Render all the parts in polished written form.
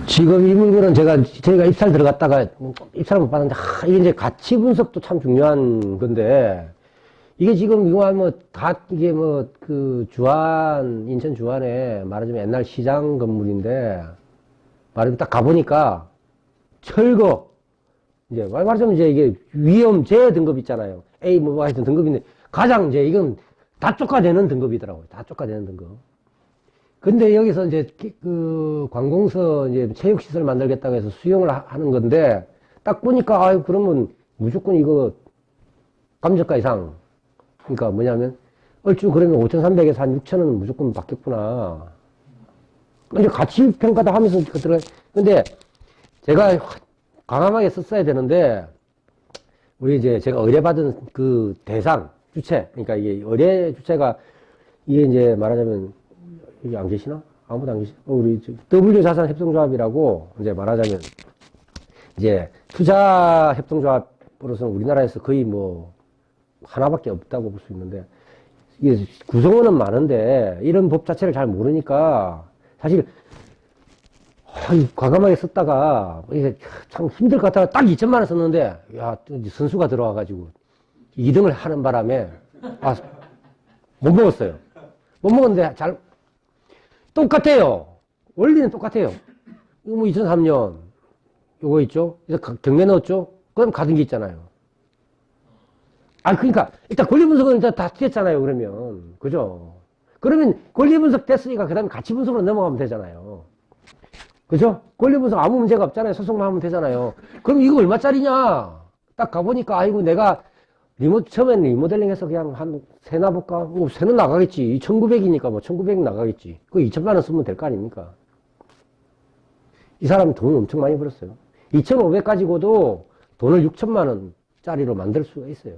지금 이 물건은 저희가 입찰 들어갔다가 입찰을 못 받았는데, 이게 이제 가치 분석도 참 중요한 건데, 이게 지금 이거 뭐 이게 뭐 인천 주안에 말하자면 옛날 시장 건물인데, 말하자면 딱 가보니까 철거, 이제 말하자면 이제 이게 위험재 등급 있잖아요. A 뭐 하여튼 등급인데, 가장 이제 이건 다 쫓아내는 등급이더라고요. 다 쫓아내는 등급. 근데 여기서 이제 관공서 이제 체육시설 만들겠다고 해서 수용을 하는 건데, 딱 보니까, 아유, 그러면 무조건 이거 감정가 이상. 그러니까 뭐냐면, 얼추 그러면 5,300에서 한 6,000원은 무조건 받겠구나. 이제 가치평가도 하면서 들어가. 근데 제가 과감하게 썼어야 되는데, 우리 이제 제가 의뢰받은 그 대상, 주체. 그러니까 이게 의뢰 주체가, 이게 이제 말하자면, 여기 안 계시나? 아무도 안 계시? 우리 W자산협동조합이라고 이제 말하자면 이제 투자협동조합으로서는 우리나라에서 거의 뭐 하나밖에 없다고 볼 수 있는데, 이게 구성원은 많은데 이런 법 자체를 잘 모르니까 사실 과감하게 썼다가 이게 참 힘들 것 같다가 딱 2천만 원 썼는데, 야, 선수가 들어와가지고 2등을 하는 바람에 못 먹었어요. 못 먹었는데 똑같아요. 원리는 똑같아요. 이거 뭐 2003년, 요거 있죠? 그래서 경매 넣었죠? 그럼 가등기 있잖아요. 그러니까, 일단 권리 분석은 일단 다 됐잖아요, 그러면. 그죠? 그러면 권리 분석 됐으니까 그 다음에 가치 분석으로 넘어가면 되잖아요. 그죠? 권리 분석 아무 문제가 없잖아요. 소송만 하면 되잖아요. 그럼 이거 얼마짜리냐? 딱 가보니까, 아이고, 내가 처음에는 리모델링 해서 그냥 세나 볼까? 뭐, 세는 나가겠지. 1900이니까 뭐, 1900 나가겠지. 그 2천만 원 쓰면 될 거 아닙니까? 이 사람이 돈을 엄청 많이 벌었어요. 2,500 가지고도 돈을 6천만 원짜리로 만들 수가 있어요.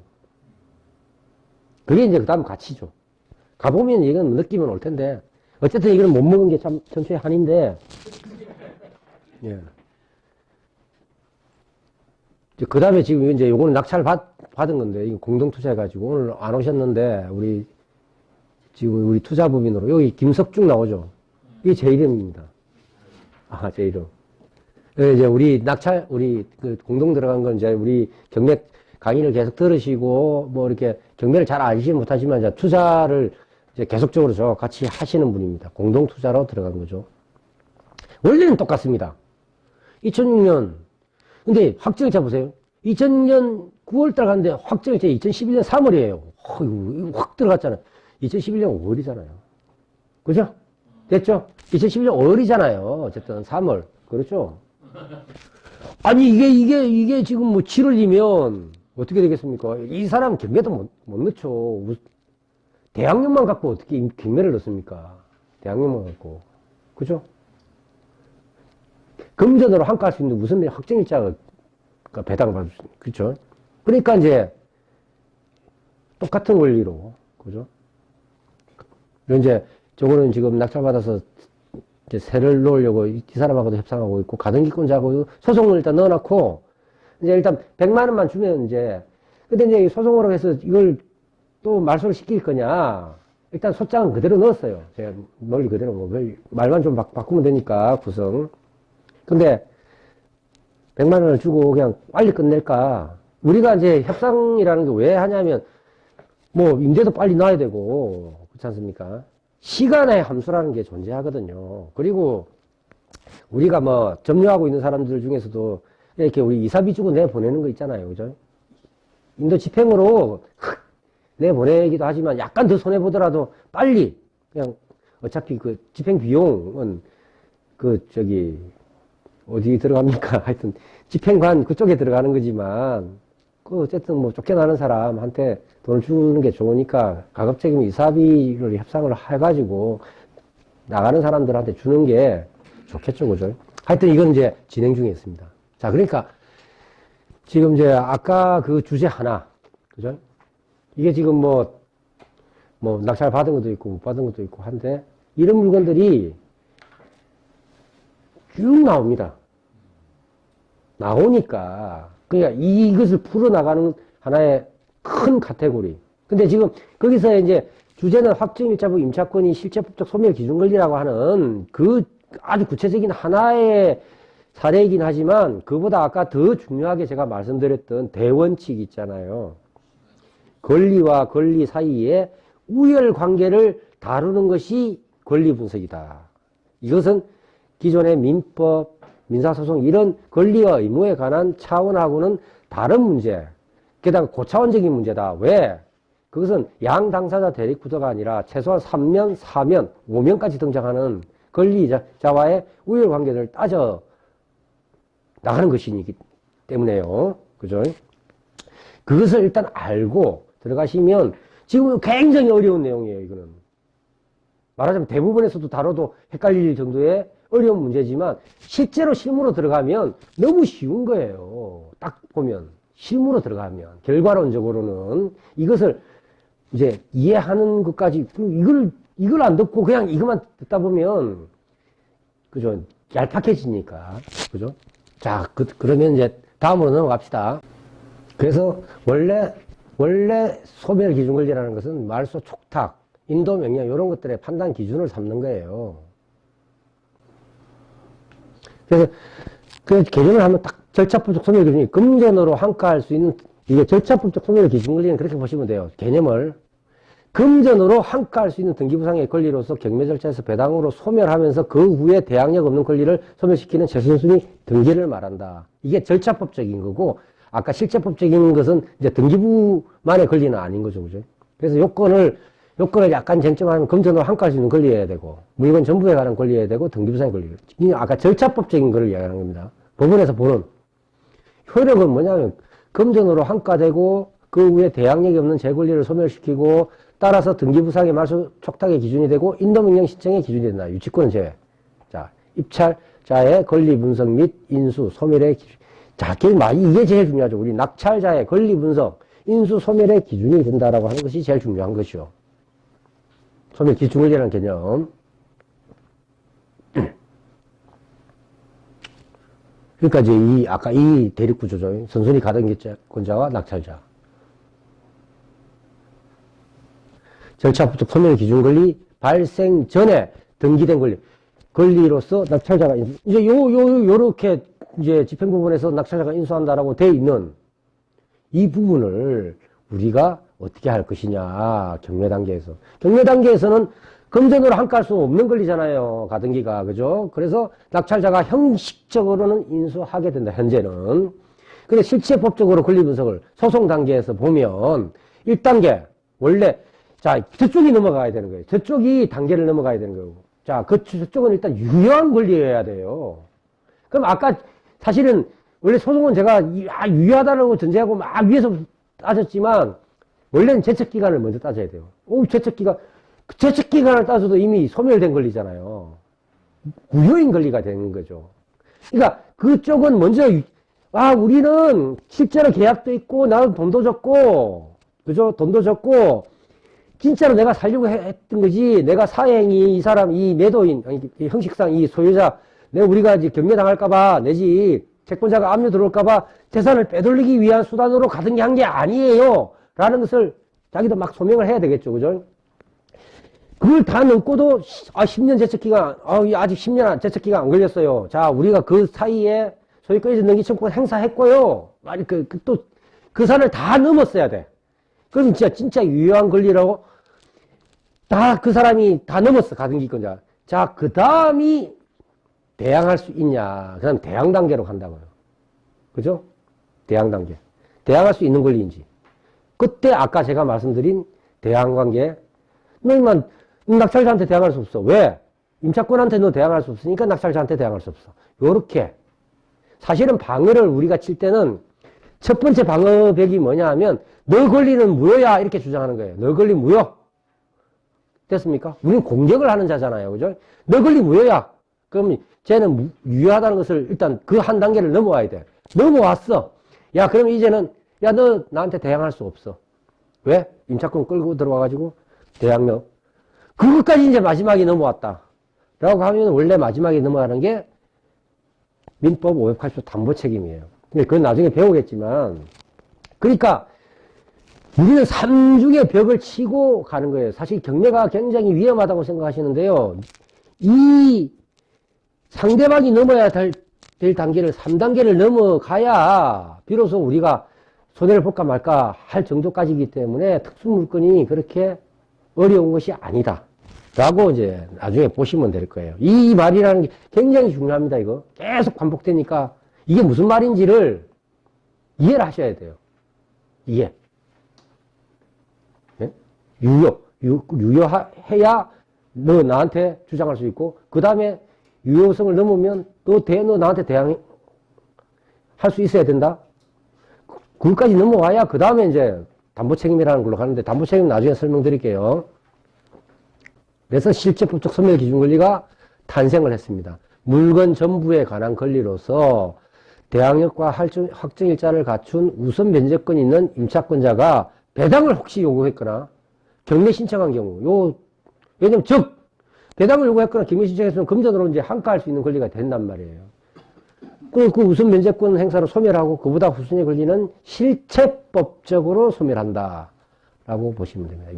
그게 이제 그 다음 가치죠. 가보면 이건 느낌은 올 텐데, 어쨌든 이건 못 먹은 게 참 천추의 한인데, 예. 그 다음에 지금 이제 요거는 낙찰 받은 건데, 이거 공동투자해가지고 오늘 안 오셨는데, 지금 우리 투자법인으로, 여기 김석중 나오죠? 이게 제 이름입니다. 제 이름. 이제 우리 공동 들어간 건 이제 우리 경매 강의를 계속 들으시고, 뭐 이렇게 경매를 잘 알지는 못하지만, 이제 투자를 이제 계속적으로 저 같이 하시는 분입니다. 공동투자로 들어간 거죠. 원리는 똑같습니다. 2006년, 근데 확정일자 보세요. 2000년 9월달 갔는데 확정일자 2011년 3월이에요. 이거 확 들어갔잖아요. 2011년 5월이잖아요. 그죠? 됐죠? 2011년 5월이잖아요. 어쨌든 3월. 그렇죠? 아니, 이게 지금 뭐 7월이면 어떻게 되겠습니까? 이 사람 경매도 못 넣죠. 대학년만 갖고 어떻게 경매를 넣습니까? 대학년만 갖고. 그죠? 금전으로 한가할 수 있는데 무슨 확정일자가 배당을 받을 수 있는, 그렇죠? 그러니까 이제 똑같은 원리로, 그죠? 이제 저거는 지금 낙찰받아서 이제 세를 놓으려고 이 사람하고도 협상하고 있고, 가등기권자하고 소송을 일단 넣어놓고, 이제 일단 100만 원만 주면 이제, 근데 이제 소송으로 해서 이걸 또 말소를 시킬 거냐, 일단 소장은 그대로 넣었어요. 제가 논리 그대로 뭐, 말만 좀 바꾸면 되니까, 구성. 근데 100만 원을 주고 그냥 빨리 끝낼까? 우리가 이제 협상이라는 게 왜 하냐면, 뭐 임대도 빨리 놔야 되고, 그렇지 않습니까? 시간의 함수라는 게 존재하거든요. 그리고 우리가 뭐 점유하고 있는 사람들 중에서도 이렇게 우리 이사비 주고 내보내는 거 있잖아요. 그죠? 인도 집행으로 내보내기도 하지만 약간 더 손해보더라도 빨리 그냥 어차피 그 집행 비용은 어디 들어갑니까? 하여튼 집행관 그쪽에 들어가는 거지만 어쨌든 뭐 쫓겨나는 사람한테 돈을 주는 게 좋으니까 가급적이면 이사비를 협상을 해가지고 나가는 사람들한테 주는 게 좋겠죠, 그죠? 하여튼 이건 이제 진행 중에 있습니다. 자, 그러니까 지금 이제 아까 그 주제 하나, 그죠? 이게 지금 뭐 낙찰 받은 것도 있고 못 받은 것도 있고 한데 이런 물건들이 쭉 나옵니다. 나오니까 그러니까 이것을 풀어나가는 하나의 큰 카테고리. 근데 지금 거기서 이제 주제는 확정일자부 임차권이 실제법적 소멸 기준 권리라고 하는 그 아주 구체적인 하나의 사례이긴 하지만 그보다 아까 더 중요하게 제가 말씀드렸던 대원칙 있잖아요. 권리와 권리 사이에 우열 관계를 다루는 것이 권리 분석이다. 이것은 기존의 민법, 민사소송 이런 권리와 의무에 관한 차원하고는 다른 문제, 게다가 고차원적인 문제다. 왜? 그것은 양 당사자 대립 구도가 아니라 최소한 3면, 4면, 5면까지 등장하는 권리자와의 우열 관계를 따져 나가는 것이기 때문에요. 그죠? 그것을 일단 알고 들어가시면 지금 굉장히 어려운 내용이에요. 이거는 말하자면 대부분에서도 다뤄도 헷갈릴 정도의 어려운 문제지만 실제로 실무로 들어가면 너무 쉬운 거예요. 딱 보면 실무로 들어가면 결과론적으로는 이것을 이제 이해하는 것까지 이걸 안 듣고 그냥 이것만 듣다 보면 그죠? 얄팍해지니까 그죠? 자, 그러면 이제 다음으로 넘어갑시다. 그래서 원래 소멸 기준 권리라는 것은 말소 촉탁, 인도 명령 이런 것들의 판단 기준을 삼는 거예요. 그래서 그 개념을 하면 딱 절차법적 소멸 기준이 금전으로 환가할 수 있는 이게 절차법적 소멸 기준 권리는 그렇게 보시면 돼요. 개념을 금전으로 환가할 수 있는 등기부상의 권리로서 경매 절차에서 배당으로 소멸하면서 그 후에 대항력 없는 권리를 소멸시키는 최선순위 등기를 말한다. 이게 절차법적인 거고 아까 실제법적인 것은 이제 등기부만의 권리는 아닌 거죠. 그죠? 그래서 요건을 약간 쟁점하면 금전으로 환가할 수 있는 권리여야 되고 물건 전부에 관한 권리여야 되고 등기부상의 권리. 아까 절차법적인 거를 이야기하는 겁니다. 법원에서 보는 효력은 뭐냐면 금전으로 환가되고 그 후에 대항력이 없는 제 권리를 소멸시키고 따라서 등기부상의 말소 촉탁의 기준이 되고 인도명령 신청의 기준이 된다. 유치권 제외. 자, 입찰자의 권리 분석 및 인수, 소멸의 기준. 자, 이게 제일 중요하죠. 우리 낙찰자의 권리 분석, 인수, 소멸의 기준이 된다라고 하는 것이 제일 중요한 것이요. 소멸 기준 권리라는 개념. 그러니까 이제 아까 이 대립구조죠. 선순위 가등기권자와 낙찰자. 절차법적 소멸 기준 권리 발생 전에 등기된 권리로서 낙찰자가 이제 요렇게 이제 집행부분에서 낙찰자가 인수한다라고 돼 있는 이 부분을 우리가 어떻게 할 것이냐 경매 단계에서는 금전으로 환가할 수 없는 권리잖아요. 가등기가 그죠? 그래서 낙찰자가 형식적으로는 인수하게 된다. 현재는. 근데 실체 법적으로 권리 분석을 소송 단계에서 보면 1단계 원래 자, 저쪽이 넘어가야 되는 거예요. 저쪽이 단계를 넘어가야 되는 거고. 자, 저쪽은 일단 유효한 권리여야 돼요. 그럼 아까 사실은 원래 소송은 제가 유효하다고 전제하고 막 위에서 따졌지만 원래는 제척기간을 먼저 따져야 돼요. 제척기간을 따져도 이미 소멸된 권리잖아요. 무효인 권리가 되는 거죠. 그러니까 그쪽은 먼저 우리는 실제로 계약도 있고 나는 돈도 줬고 그죠? 돈도 줬고 진짜로 내가 살려고 했던 거지. 내가 사행이 이 사람, 이 매도인, 형식상 이 소유자, 우리가 이제 경매당할까봐, 내지 채권자가 압류 들어올까봐 재산을 빼돌리기 위한 수단으로 가등기 한 게 아니에요. 라는 것을 자기도 막 소명을 해야 되겠죠. 그죠? 그걸 다 넘고도, 10년 제척기간, 아직 10년 제척기간 안 걸렸어요. 자, 우리가 그 사이에 소유권에서 능기청구권 행사했고요. 또, 그 산을 다 넘었어야 돼. 그럼 진짜 유효한 권리라고 그 사람이 다 넘었어, 가등기권자. 자, 그 다음이 대항할 수 있냐. 그 다음 대항 단계로 간다고요. 그죠? 대항 단계. 대항할 수 있는 권리인지. 그때 아까 제가 말씀드린 대항 관계. 너희만 낙찰자한테 대항할 수 없어. 왜? 임차권한테 너 대항할 수 없으니까 낙찰자한테 대항할 수 없어. 요렇게. 사실은 방어를 우리가 칠 때는 첫 번째 방어벽이 뭐냐 하면 너 권리는 무효야 이렇게 주장하는 거예요. 너 권리 무효. 됐습니까? 우리는 공격을 하는 자잖아요. 그죠? 너 권리 무효야. 그럼 쟤는 유효하다는 것을 일단 그 한 단계를 넘어와야 돼. 넘어왔어. 야, 그럼 이제는 너 나한테 대항할 수 없어. 왜? 임차권 끌고 들어와가지고 대항력. 그것까지 이제 마지막에 넘어왔다. 라고 하면 원래 마지막에 넘어가는 게 민법 580조 담보 책임이에요. 근데 그건 나중에 배우겠지만 그러니까 우리는 삼중의 벽을 치고 가는 거예요. 사실 경매가 굉장히 위험하다고 생각하시는데요. 이 상대방이 넘어야 될 단계를 3단계를 넘어가야 비로소 우리가 손해를 볼까 말까 할 정도까지이기 때문에 특수물건이 그렇게 어려운 것이 아니다. 라고 이제 나중에 보시면 될 거예요. 이 말이라는 게 굉장히 중요합니다, 이거. 계속 반복되니까 이게 무슨 말인지를 이해를 하셔야 돼요. 이해. 예? 유효해야 너 나한테 주장할 수 있고, 그 다음에 유효성을 넘으면 너 나한테 대항할 수 있어야 된다. 그것까지 넘어와야 그 다음에 이제 담보책임이라는 걸로 가는데, 담보책임 나중에 설명드릴게요. 그래서 실제법적 소멸기준권리가 탄생을 했습니다. 물건 전부에 관한 권리로서 대항력과 확정일자를 갖춘 우선 면제권이 있는 임차권자가 배당을 혹시 요구했거나 경매 신청한 경우, 왜냐면 배당을 요구했거나 경매 신청했으면 금전으로 이제 항가할 수 있는 권리가 된단 말이에요. 그 우선 면제권 행사로 소멸하고 그보다 후순위에 걸리는 실체법적으로 소멸한다. 라고 보시면 됩니다.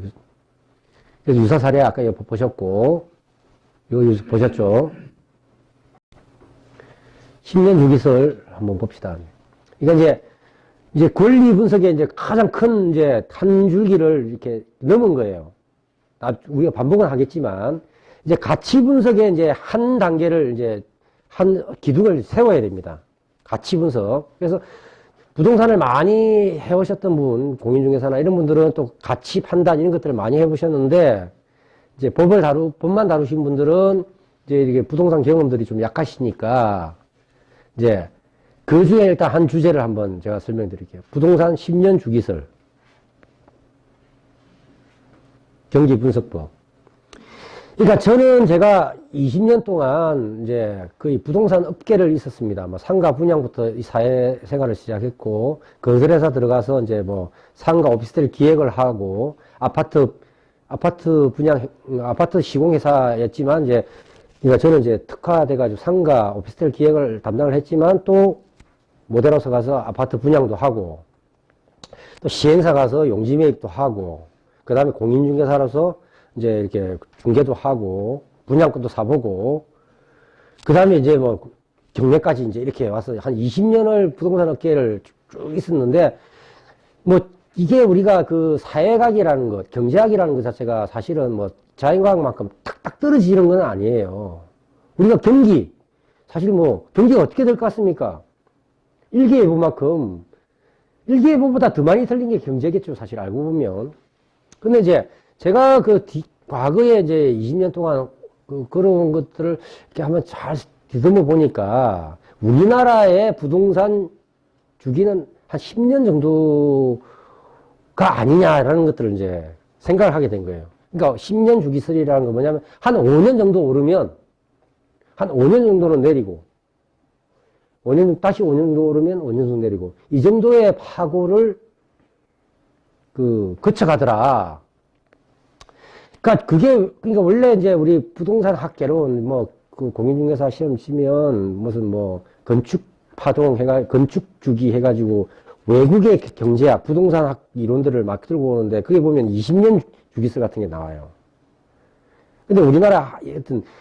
그래서 유사 사례 아까 옆에 보셨고, 이거 보셨죠? 10년 주기설 한번 봅시다. 그러니까 이제 권리 분석의 이제 가장 큰 이제 한 줄기를 이렇게 넘은 거예요. 우리가 반복은 하겠지만, 이제 가치 분석의 이제 한 단계를 이제 한 기둥을 세워야 됩니다. 가치 분석. 그래서 부동산을 많이 해오셨던 분, 공인중개사나 이런 분들은 또 가치 판단 이런 것들을 많이 해보셨는데, 이제 법만 다루신 분들은 이제 이렇게 부동산 경험들이 좀 약하시니까, 이제 그 중에 일단 한 주제를 한번 제가 설명드릴게요. 부동산 10년 주기설. 경기분석법. 그러니까 저는 제가 20년 동안 이제 거의 부동산 업계를 있었습니다. 뭐 상가 분양부터 이 사회생활을 시작했고, 건설회사 들어가서 이제 뭐 상가 오피스텔 기획을 하고, 아파트 분양, 아파트 시공회사였지만 이제, 그러니까 저는 이제 특화돼가지고 상가 오피스텔 기획을 담당을 했지만 또 모델하우스 가서 아파트 분양도 하고, 또 시행사 가서 용지 매입도 하고, 그 다음에 공인중개사로서 이제 이렇게 중개도 하고, 분양권도 사보고, 그 다음에 이제 뭐 경매까지 이제 이렇게 와서 한 20년을 부동산 업계를 쭉 있었는데, 뭐 이게 우리가 그 사회학이라는 것, 경제학이라는 것 자체가 사실은 뭐 자연과학만큼 탁탁 떨어지는 건 아니에요. 우리가 사실 뭐 경기가 어떻게 될 것 같습니까? 일기예보만큼, 일기예보보다 더 많이 틀린 게 경제겠죠, 사실 알고 보면. 근데 이제 제가 과거에 이제 20년 동안 그런 것들을 이렇게 한번 잘 뒤듬어 보니까 우리나라의 부동산 주기는 한 10년 정도가 아니냐라는 것들을 이제 생각을 하게 된 거예요. 그러니까 10년 주기설이라는 건 뭐냐면 한 5년 정도 오르면 한 5년 정도는 내리고 다시 5년 정도 오르면 5년 정도 내리고 이 정도의 파고를 거쳐가더라. 그러니까 원래 이제 우리 부동산 학계론 공인중개사 시험 치면 무슨 건축 주기 해가지고 외국의 경제학, 부동산학 이론들을 막 들고 오는데 그게 보면 20년 주기설 같은 게 나와요. 근데 우리나라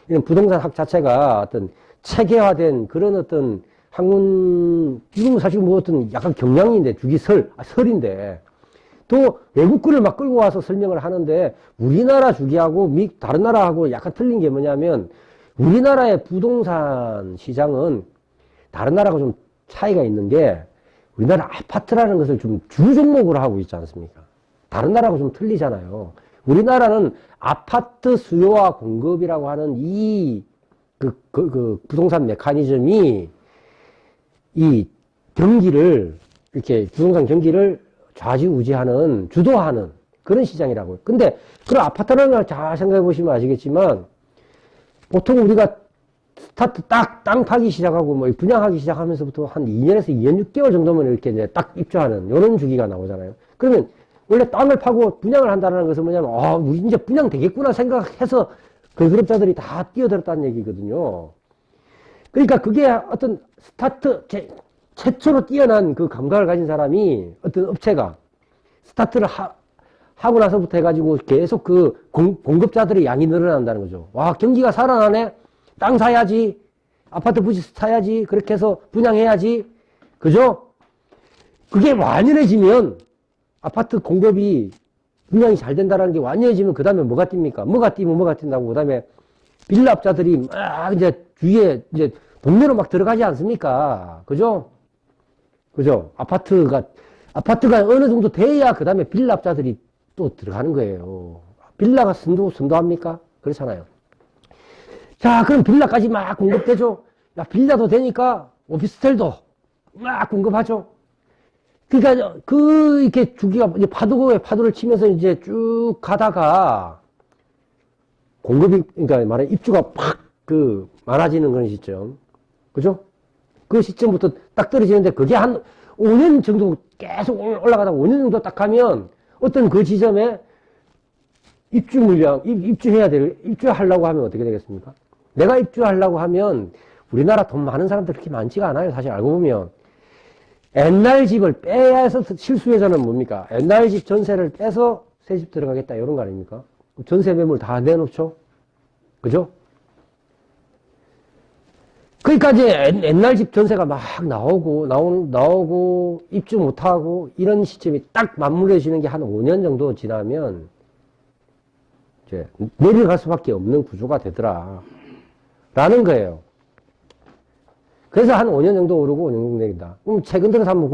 이런 부동산 학 자체가 어떤 체계화된 그런 어떤 학문, 지금 사실 약간 경향인데 설인데 또 외국 거를 막 끌고 와서 설명을 하는데 우리나라 주기하고 다른 나라하고 약간 틀린 게 뭐냐면 우리나라의 부동산 시장은 다른 나라하고 좀 차이가 있는 게 우리나라 아파트라는 것을 좀 주 종목으로 하고 있지 않습니까? 다른 나라하고 좀 틀리잖아요. 우리나라는 아파트 수요와 공급이라고 하는 부동산 메커니즘이 이 부동산 경기를 좌지우지하는, 주도하는 그런 시장이라고요. 근데 그런 아파트라는 걸 잘 생각해 보시면 아시겠지만 보통 우리가 스타트 땅 파기 시작하고 분양하기 시작하면서부터 한 2년에서 2년 6개월 정도면 이렇게 이제 딱 입주하는 이런 주기가 나오잖아요. 그러면 원래 땅을 파고 분양을 한다는 것은 뭐냐면 이제 분양 되겠구나 생각해서 건설업자들이 다 뛰어들었다는 얘기거든요. 그러니까 그게 어떤 최초로 뛰어난 그 감각을 가진 사람이 어떤 업체가 스타트를 하고 나서부터 해가지고 계속 공급자들의 양이 늘어난다는 거죠. 와, 경기가 살아나네? 땅 사야지. 아파트 부지 사야지. 그렇게 해서 분양해야지. 그죠? 그게 완연해지면 아파트 공급이 분양이 잘 된다는 게 완연해지면 그 다음에 뭐가 뜁니까? 뭐가 뛰면 뭐가 뛴다고 그 다음에 빌라업자들이 막 이제 주위에 이제 동네로 막 들어가지 않습니까? 그죠? 그죠? 아파트가 어느 정도 돼야 그 다음에 빌라업자들이 또 들어가는 거예요. 빌라가 선도합니까? 그렇잖아요. 자, 그럼 빌라까지 막 공급되죠? 야, 빌라도 되니까 오피스텔도 막 공급하죠? 그러니까, 이렇게 주기가, 이제 파도를 치면서 이제 쭉 가다가 공급이, 그러니까 말하면 입주가 팍, 많아지는 그런 시점. 그죠? 그 시점부터 딱 떨어지는데 그게 한 5년 정도 계속 올라가다가 5년 정도 딱 가면 어떤 그 지점에 입주하려고 하면 어떻게 되겠습니까? 내가 입주하려고 하면 우리나라 돈 많은 사람들 그렇게 많지가 않아요. 사실 알고 보면. 옛날 집을 빼서 실수요자는 뭡니까? 옛날 집 전세를 빼서 새 집 들어가겠다 이런 거 아닙니까? 전세 매물 다 내놓죠? 그죠? 그러니까 이제 옛날 집 전세가 막 나오고 입주 못하고 이런 시점이 딱 맞물려지는 게 한 5년 정도 지나면 이제 내려갈 수밖에 없는 구조가 되더라 라는 거예요. 그래서 한 5년 정도 오르고 5년 정도 내린다. 그럼 최근 들어서 한번